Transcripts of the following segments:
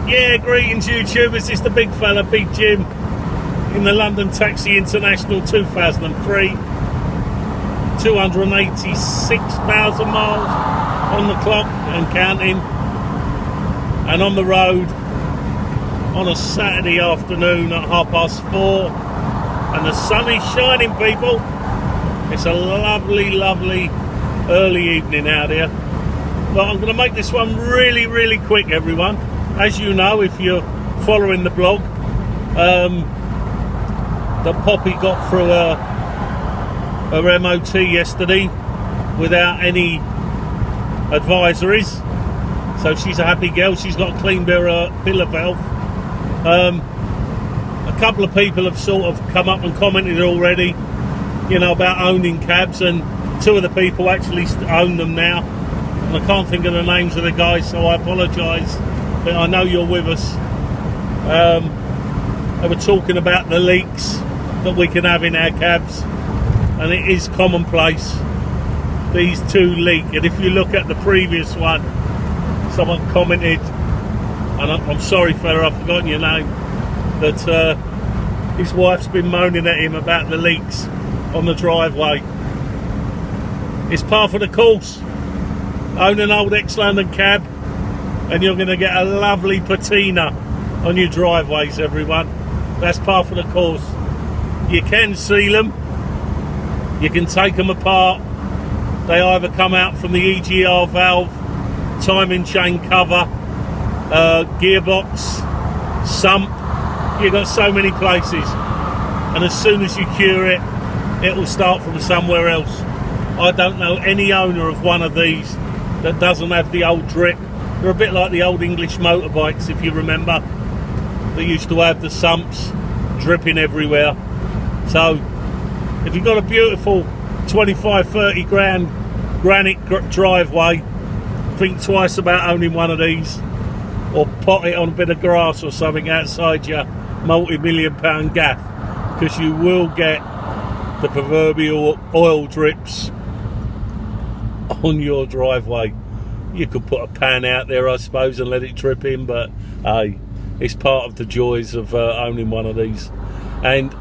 Yeah, greetings YouTubers, it's the big fella, Big Jim, in the London Taxi International 2003. 286,000 miles on the clock and counting. And on the road on a Saturday afternoon at 4:30. And the sun is shining, people. It's a lovely, lovely early evening out here. But I'm going to make this one really, really quick, everyone. As you know, if you're following the blog, the Poppy got through her MOT yesterday without any advisories. So she's a happy girl. She's got a clean bill of health. A couple of people have sort of come up and commented already, you know, about owning cabs, and two of the people actually own them now. And I can't think of the names of the guys, so I apologise. But I know you're with us. They were talking about the leaks that we can have in our cabs, and it is commonplace. These two leak, and if you look at the previous one, someone commented, and I'm sorry fella, I've forgotten your name, that his wife's been moaning at him about the leaks on the driveway. It's par for the course. Own an old ex-London cab and you're going to get a lovely patina on your driveways, everyone. That's par for the course. You can seal them, you can take them apart. They either come out from the EGR valve, timing chain cover, gearbox, sump. You've got so many places, and as soon as you cure it, it will start from somewhere else. I don't know any owner of one of these that doesn't have the old drip. They're a bit like the old English motorbikes, if you remember. They used to have the sumps dripping everywhere. So if you've got a beautiful 25-30 grand granite driveway, think twice about owning one of these, or pot it on a bit of grass or something outside your multi-million-pound gaff, because you will get the proverbial oil drips on your driveway. You could put a pan out there, I suppose, and let it drip in, but hey, it's part of the joys of owning one of these. And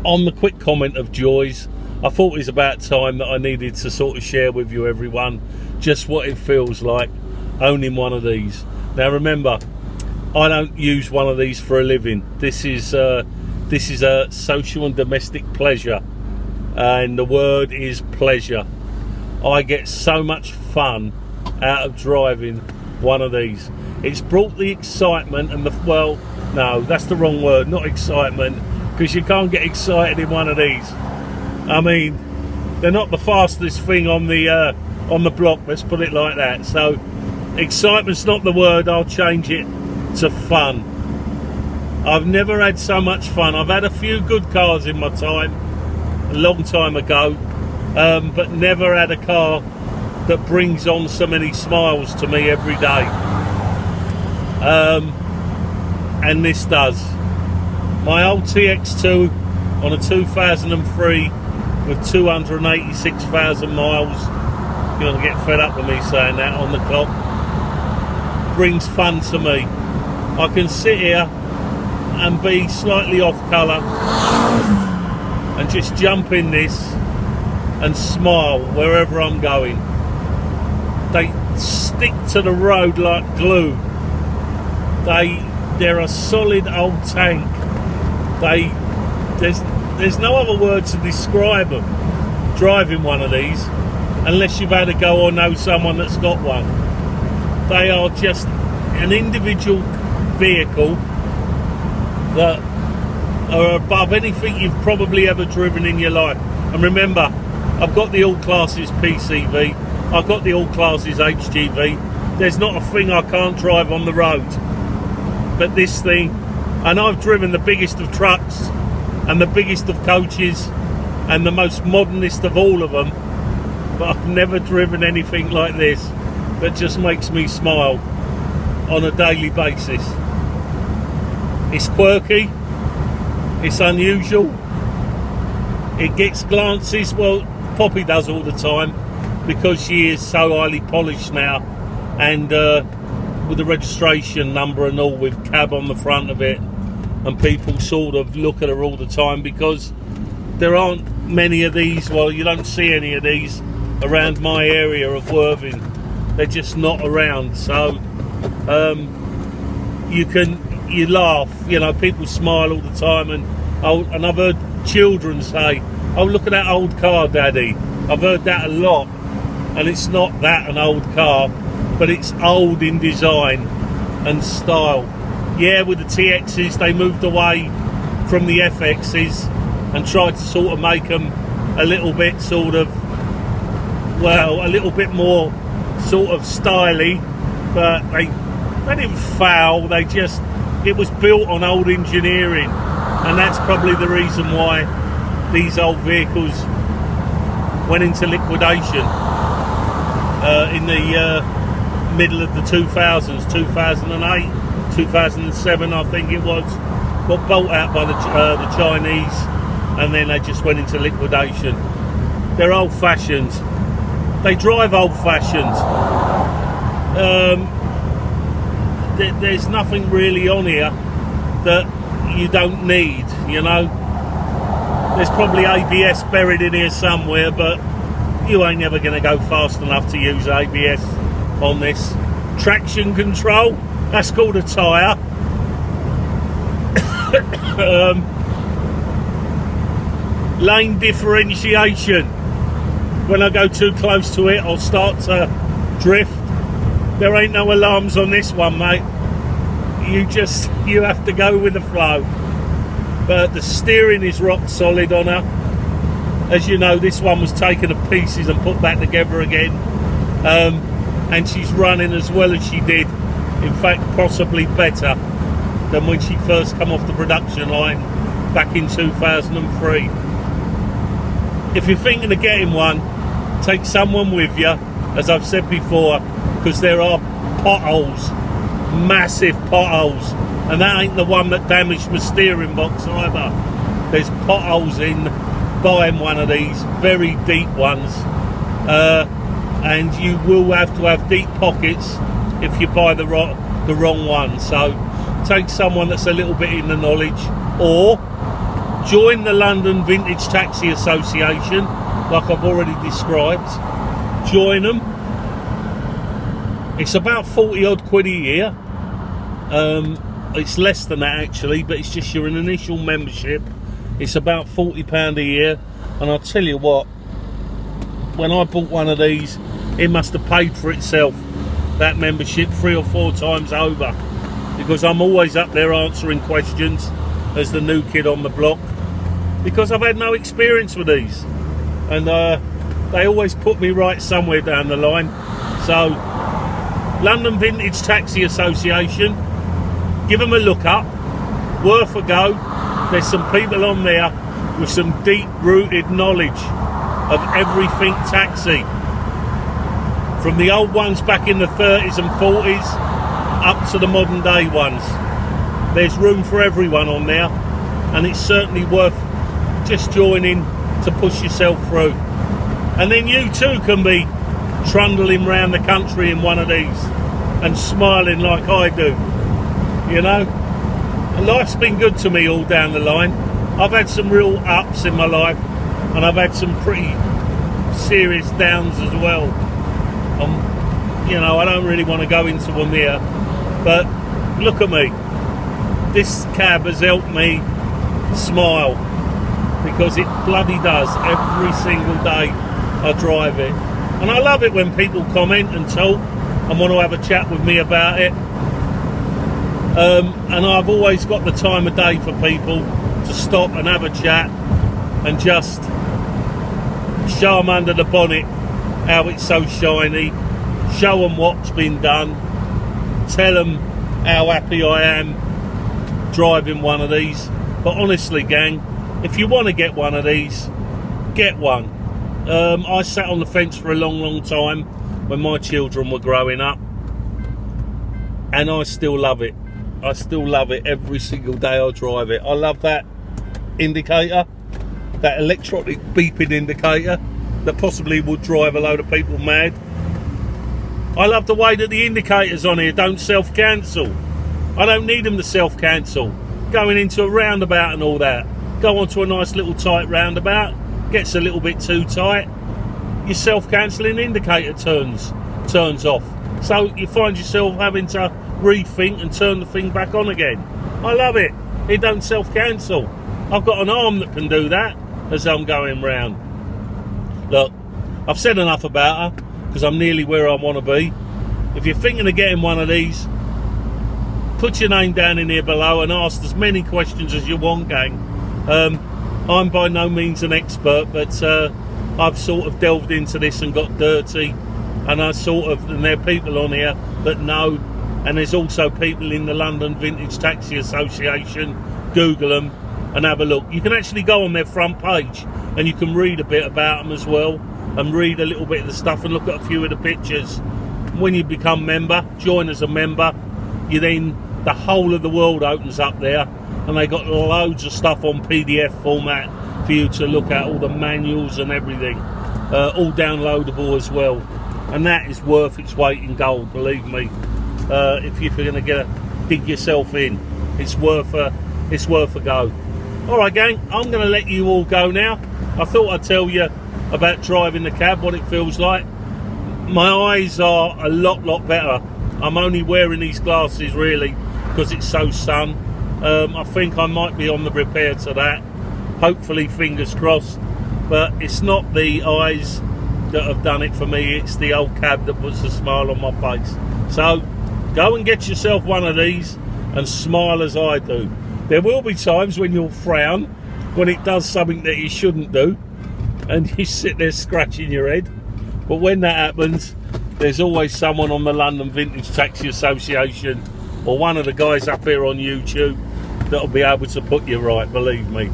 on the quick comment of joys, I thought it was about time that I needed to sort of share with you, everyone, just what it feels like owning one of these. Now remember, I don't use one of these for a living. This is a social and domestic pleasure, and the word is pleasure. I get so much fun out of driving one of these. It's brought the excitement and well, no, that's the wrong word, not excitement, because you can't get excited in one of these. I mean, they're not the fastest thing on the block, let's put it like that. So excitement's not the word, I'll change it to fun. I've never had so much fun. I've had a few good cars in my time, a long time ago, but never had a car that brings on so many smiles to me every day. And this does. My old TX2 on a 2003 with 286,000 miles, you're going to get fed up with me saying that on the clock, brings fun to me. I can sit here and be slightly off colour and just jump in this and smile wherever I'm going. They stick to the road like glue. They're a solid old tank. There's no other word to describe them, driving one of these, unless you've had a go or know someone that's got one. They are just an individual vehicle that are above anything you've probably ever driven in your life. And remember, I've got the all classes PCV, I've got the all classes HGV. There's not a thing I can't drive on the road. But this thing, and I've driven the biggest of trucks and the biggest of coaches and the most modernist of all of them, but I've never driven anything like this that just makes me smile on a daily basis. It's quirky, it's unusual, it gets glances. Well, Poppy does all the time because she is so highly polished now, and with the registration number and all, with cab on the front of it, and people sort of look at her all the time because there aren't many of these. Well, you don't see any of these around my area of Worthing. They're just not around. So you laugh, you know, people smile all the time, and I've heard children say, "Oh, look at that old car, Daddy." I've heard that a lot, and it's not that an old car, but it's old in design and style. Yeah, with the TXs, they moved away from the FXs and tried to sort of make them a little bit sort of, well, a little bit more sort of styly, but they didn't fail. It was built on old engineering, and that's probably the reason why these old vehicles went into liquidation in the middle of the 2000s, 2008, 2007 I think it was. Got bought out by the Chinese, and then they just went into liquidation. They're old-fashioned. They drive old-fashioned. There's nothing really on here that you don't need, you know. There's probably ABS buried in here somewhere, but you ain't never going to go fast enough to use ABS on this. Traction control, that's called a tyre. Lane differentiation. When I go too close to it, I'll start to drift. There ain't no alarms on this one, mate. You have to go with the flow. But the steering is rock solid on her. As you know, this one was taken to pieces and put back together again. And she's running as well as she did. In fact, possibly better than when she first come off the production line back in 2003. If you're thinking of getting one, take someone with you, as I've said before, because there are potholes, massive potholes, and that ain't the one that damaged my steering box either. There's potholes in buying one of these, very deep ones, and you will have to have deep pockets if you buy the wrong one. So take someone that's a little bit in the knowledge, or join the London Vintage Taxi Association, like I've already described. Join them. It's about 40 odd quid a year. It's less than that actually, but it's just your initial membership. It's about £40 a year, and I'll tell you what, when I bought one of these, it must have paid for itself, that membership, 3 or 4 times over, because I'm always up there answering questions as the new kid on the block, because I've had no experience with these, and they always put me right somewhere down the line. So London Vintage Taxi Association, give them a look up, worth a go. There's some people on there with some deep-rooted knowledge of everything taxi, from the old ones back in the 30s and 40s up to the modern day ones. There's room for everyone on there, and it's certainly worth just joining to push yourself through. And then you too can be trundling around the country in one of these and smiling like I do, you know. And life's been good to me all down the line. I've had some real ups in my life, and I've had some pretty serious downs as well. You know, I don't really want to go into them here, but look at me. This cab has helped me smile, because it bloody does every single day I drive it. And I love it when people comment and talk and want to have a chat with me about it. And I've always got the time of day for people to stop and have a chat and just show them under the bonnet how it's so shiny, show them what's been done, tell them how happy I am driving one of these. But honestly, gang, if you want to get one of these, get one. I sat on the fence for a long time when my children were growing up, and I still love it. I still love it every single day I drive it. I love that indicator, that electronic beeping indicator that possibly would drive a load of people mad. I love the way that the indicators on here don't self-cancel. I don't need them to self-cancel. Going into a roundabout and all that. Go onto a nice little tight roundabout, gets a little bit too tight, your self-cancelling indicator turns off. So you find yourself having to rethink and turn the thing back on again. I love it. It don't self-cancel. I've got an arm that can do that as I'm going round. Look, I've said enough about her because I'm nearly where I want to be. If you're thinking of getting one of these, put your name down in here below and ask as many questions as you want, gang. I'm by no means an expert, but I've sort of delved into this and got dirty, and and there are people on here that know, and there's also people in the London Vintage Taxi Association. Google them and have a look. You can actually go on their front page and you can read a bit about them as well, and read a little bit of the stuff and look at a few of the pictures. When you become member, join as a member, the whole of the world opens up there, and they got loads of stuff on PDF format for you to look at, all the manuals and everything, all downloadable as well, and that is worth its weight in gold, believe me. If you're going to dig yourself in, it's worth a go. Alright gang, I'm going to let you all go now. I thought I'd tell you about driving the cab, what it feels like. My eyes are a lot better. I'm only wearing these glasses really because it's so sun. I think I might be on the repair to that. Hopefully, fingers crossed. But it's not the eyes that have done it for me, it's the old cab that puts a smile on my face. So go and get yourself one of these and smile as I do. There will be times when you'll frown when it does something that you shouldn't do, and you sit there scratching your head. But when that happens, there's always someone on the London Vintage Taxi Association or one of the guys up here on YouTube that'll be able to put you right, believe me.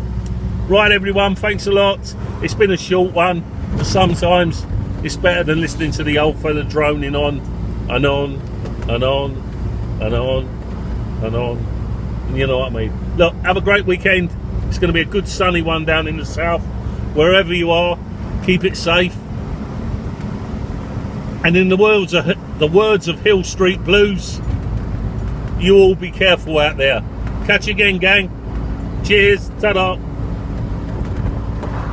Right everyone, thanks a lot. It's been a short one, but sometimes it's better than listening to the old fella droning on and on and on and on and on. And you know what I mean. Look, have a great weekend. It's going to be a good sunny one down in the south. Wherever you are, keep it safe. And in the words of Hill Street Blues, you all be careful out there. Catch you again, gang. Cheers. Ta-da.